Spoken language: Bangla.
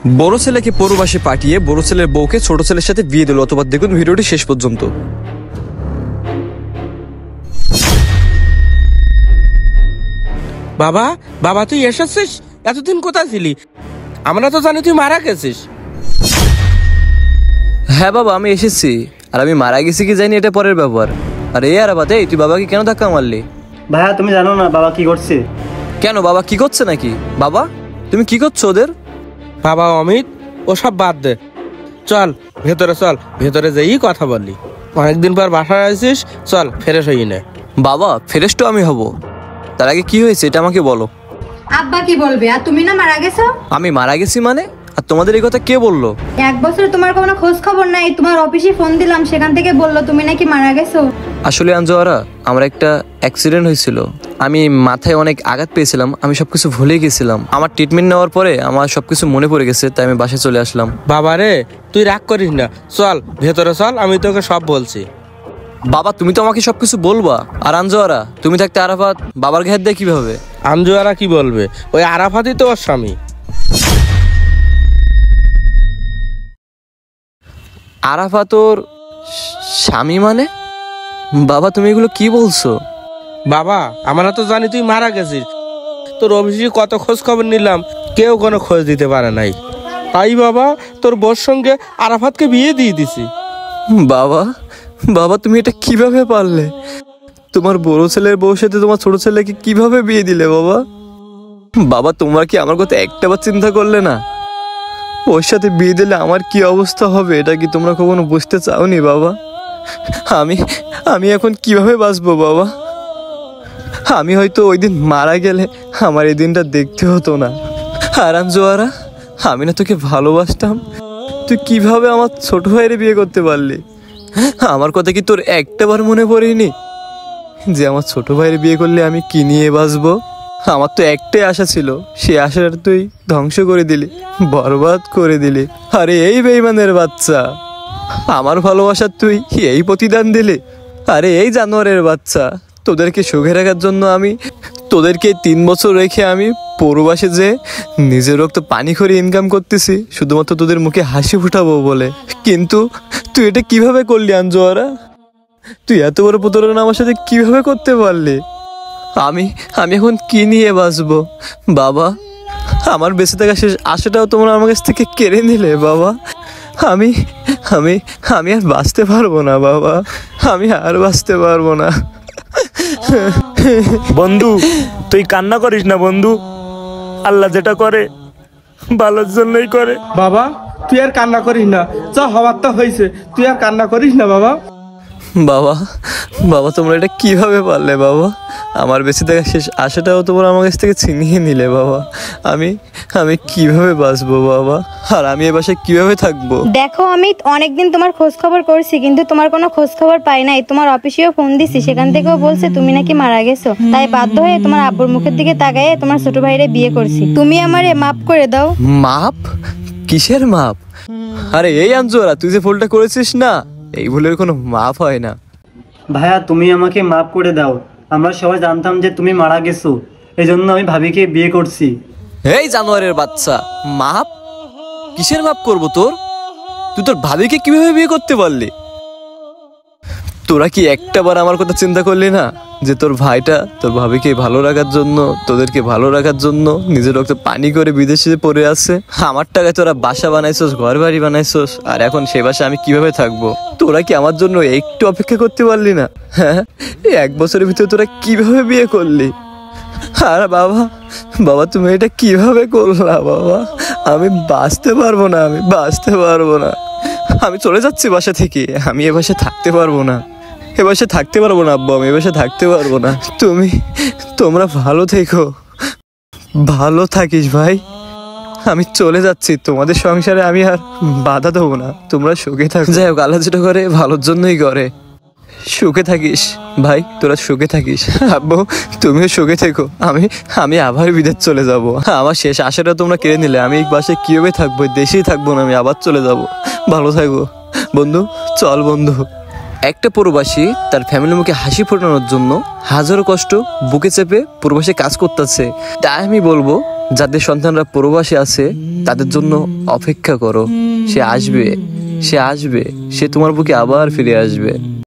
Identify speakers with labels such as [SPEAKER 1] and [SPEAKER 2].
[SPEAKER 1] বড় ছেলেকে প্রবাসে পাঠিয়ে বড় ছেলের বউকে ছোট ছেলের সাথে বিয়ে দিল। অথবা দেখুন ভিডিওটি শেষ পর্যন্ত।
[SPEAKER 2] বাবা বাবা তুই এসেছিস? এতদিন কোথায় ছিলি? আমরা তো জানি তুই মারা গেছিস।
[SPEAKER 3] হ্যাঁ বাবা, আমি এসেছি। আর আমি মারা গেছি কি জানি এটা পরের ব্যাপার। আর এই আরাফাত, তুই বাবাকে কেন ধাক্কা মারলি?
[SPEAKER 4] ভাইয়া তুমি জানো না বাবা কি করছে?
[SPEAKER 3] কেন, বাবা কি করছে নাকি? বাবা তুমি কি করছো ওদের?
[SPEAKER 2] বাবা অমিত, ওসব বাদ দে, চল ভেতরে চল, ভেতরে যেই কথা বললি। অনেকদিন পর বাসায় আসিস, চল ফ্রেশ হই নে।
[SPEAKER 3] বাবা ফ্রেশ তো আমি হব, তার আগে কি হয়েছে এটা আমাকে বলো।
[SPEAKER 5] আব্বা কি বলবে? আর তুমি না মারা গেছো?
[SPEAKER 3] আমি মারা গেছি মানে? আর তোমাদের এই কথা কে বললো?
[SPEAKER 5] 1 বছর তোমার কোনো খোঁজ খবর নাই। তোমার অফিসে ফোন দিলাম, সেখান থেকে বললো তুমি নাকি মারা গেছো।
[SPEAKER 3] আসলে আঞ্জোয়ারা, আমার একটা অ্যাক্সিডেন্ট হয়েছিল। আমি মাথায় অনেক আঘাত পেয়েছিলাম, আমি সবকিছু ভুলে গেছিলাম। আমার ট্রিটমেন্ট নেওয়ার পরে আমার সবকিছু মনে পড়ে গেছে, তাই আমি বাসায় চলে আসলাম।
[SPEAKER 2] বাবা রে, তুই রাগ করিস না, চল ভেতরে চল, আমি তোকে সব বলছি।
[SPEAKER 3] বাবা তুমি তো আমাকে সবকিছু বলবা। আর আঞ্জোয়ারা, তুমি থাকতে আরাফাত বাবার ঘাট দেয় কিভাবে?
[SPEAKER 2] আঞ্জুয়ারা কি বলবে? ওই আরাফাতই তো ওর স্বামী।
[SPEAKER 3] আরাফাত ওর স্বামী মানে? বাবা তুমি এগুলো কি বলছো?
[SPEAKER 2] বাবা আমরা তো জানি তুই মারা গেছিস, তোর অফিসে কত খোঁজ খবর নিলাম, কেউ কোনো খোঁজ দিতে পারে নাই। তাই বাবা তোর বোর সঙ্গে আরাফাতকে বিয়ে দিয়ে দিছি।
[SPEAKER 3] বাবা বাবা তুমি এটা কিভাবে পারলে? তোমার বড় ছেলের বউর সাথে তোমার ছোট ছেলেকে কিভাবে বিয়ে দিলে বাবা? বাবা তোমরা কি আমার কথা একটাবার চিন্তা করলে না? ওর সাথে বিয়ে দিলে আমার কি অবস্থা হবে, এটা কি তোমরা কখনো বুঝতে চাওনি বাবা? আমি আমি এখন কিভাবে বাঁচবো বাবা? আমি হয়তো ওই দিন মারা গেলে আমার এই দিনটা দেখতে হতো না। আরাম জোয়ারা, আমি না তোকে ভালোবাসতাম, তুই কিভাবে আমার ছোট ভাইয়ের বিয়ে করতে পারলি? আমার কথা কি তোর একটাবার মনে পড়েনি যে আমার ছোট ভাইয়ের বিয়ে করলে আমি কি নিয়ে বাঁচবো? আমার তো একটাই আশা ছিল, সে আশাটা তুই ধ্বংস করে দিলি, বরবাদ করে দিলি। আরে এই বেঈমানের বাচ্চা, আমার ভালোবাসা তুই এই প্রতিদান দিলি? আরে এই জানোয়ারের বাচ্চা, তোদেরকে সুখে রাখার জন্য আমি তোদেরকে 3 বছর রেখে আমি প্রবাসে যে নিজের রক্ত পানি করে ইনকাম করতেছি শুধুমাত্র তোদের মুখে হাসি ফুটাবো বলে। কিন্তু তুই এটা কিভাবে করলি আঞ্জোয়ারা? তুই এত বড় প্রতারণা আমার সাথে কিভাবে করতে পারলি? আমি আমি এখন কি নিয়ে বাঁচবো বাবা? আমার বেঁচে থাকা শেষ আশাটাও তোমরা আমার কাছ থেকে কেড়ে নিলে বাবা। আমি আমি আমি আর বাঁচতে পারবো না বাবা, আমি আর বাঁচতে পারবো না।
[SPEAKER 6] বন্ধু তুই কান্না করিস না বন্ধু, আল্লাহ যেটা করে ভালোর জন্যই করে।
[SPEAKER 2] বাবা তুই আর কান্না করিস না, যা হওয়ার তো হয়েছে, তুই আর কান্না করিস না বাবা।
[SPEAKER 3] বাবা বাবা তোমরা এটা কিভাবে পারলে বাবা? আমার বেঁচে থাকা শেষ আশাটাও তোমরা আমার কাছ থেকে ছিনিয়ে নিলে বাবা। আমি আমি কিভাবে বাঁচবো বাবা? আর আমি এ বাসায় কিভাবে থাকবো?
[SPEAKER 5] দেখো আমি অনেকদিন তোমার খোঁজ খবর করছি, কিন্তু তোমার কোনো খোঁজ খবর পাই নাই। তোমার অফিসেও ফোন দিছি, সেখান থেকেও বলছে তুমি নাকি মারা গেছো। তাই বাধ্য হয়ে তোমার আব্বুর মুখের দিকে তাকায়ে তোমার ছোট ভাইরে বিয়ে করছি। তুমি আমারে মাফ করে দাও।
[SPEAKER 3] মাপ? কিসের মাপ? আরে এই আঞ্জোরা, তুই যে ভুলটা করেছিস না, এই ভুলের কোনো মাপ হয় না।
[SPEAKER 4] ভাইয়া তুমি আমাকে মাফ করে দাও, আমরা সবাই জানতাম যে তুমি মারা গেছো, এই জন্য আমি ভাবিকে বিয়ে করছি।
[SPEAKER 3] এই জানোয়ারের বাচ্চা, মাপ? কিসের মাপ করবো তোর? তুই তোর ভাবিকে কিভাবে বিয়ে করতে পারলি? তোরা কি একটাবার আমার কথা চিন্তা করলি না যে তোর ভাইটা তোর ভাবিকে ভালো রাখার জন্য, তোদেরকে ভালো রাখার জন্য নিজের রক্ত পানি করে বিদেশে পড়ে আছে? আমার টাকায় তোরা বাসা বানাইছোস, ঘর বাড়ি বানাইছোস, আর এখন সেই বাসা আমি কিভাবে থাকবো? তোরা কি আমার জন্য একটু অপেক্ষা করতে পারলি না? হ্যাঁ, এই 1 বছরের ভিতরে তোরা কিভাবে বিয়ে করলি? আর বাবা বাবা তুমি এটা কিভাবে করলা বাবা? আমি বাঁচতে পারবো না, আমি বাঁচতে পারবো না। আমি চলে যাচ্ছি বাসা থেকে, আমি এ বাসায় থাকতে পারবো না, এ বাসায় থাকতে পারবো না আব্বু, আমি এ বাসায় থাকতে পারবো না। তোমরা ভালো থেকো, ভালো থাকিস ভাই। আমি চলে যাচ্ছি, তোমাদের সংসারে আমি আর বাধা দেবো না, তোমরা সুখে থাকো। যাই হোক, আল্লাহ যেটা করে ভালোর জন্যই করে। সুখে থাকিস ভাই, তোরা সুখে থাকিস। আব্বু তুমিও সুখে থেকো। আমি আবার বিদেশ চলে যাব। আমার শেষ আশাটা তোমরা কেড়ে নিলে। আমি এই বাসায় কিভাবে থাকবো? দেশেই থাকবো না, আমি আবার চলে যাব। ভালো থাকবো বন্ধু, চল বন্ধু। একটা প্রবাসী তার ফ্যামিলির মুখে হাসি ফোটানোর জন্য হাজারো কষ্ট বুকে চেপে প্রবাসে কাজ করতেছে। তাই আমি বলবো যাদের সন্তানরা প্রবাসে আছে তাদের জন্য অপেক্ষা করো, সে আসবে, সে আসবে, সে তোমার বুকে আবার ফিরে আসবে।